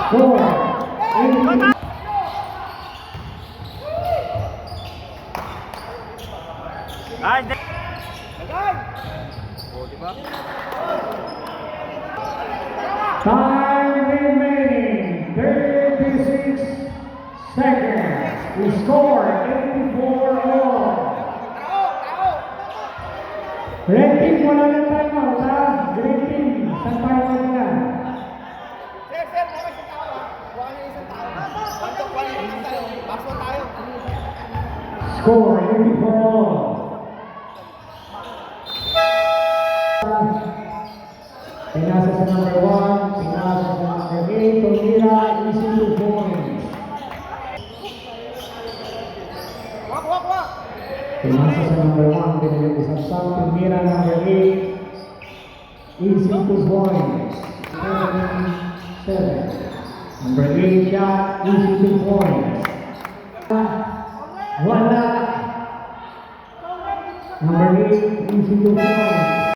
Score. 80. Time remaining 36 seconds. We score 84 all. Rating mo lang ng timeout ha. Rating sa timeout na. Score 84 all. Pinasa sa number 1, pinasa sa number 8, Tumira, easy 2 points. Pinasa sa number 1, pinagay sa Sam, Tumira, number 8, easy 2 points. 7. Number 8 shot, easy 2 points. Wala. Number 8, easy 2 points.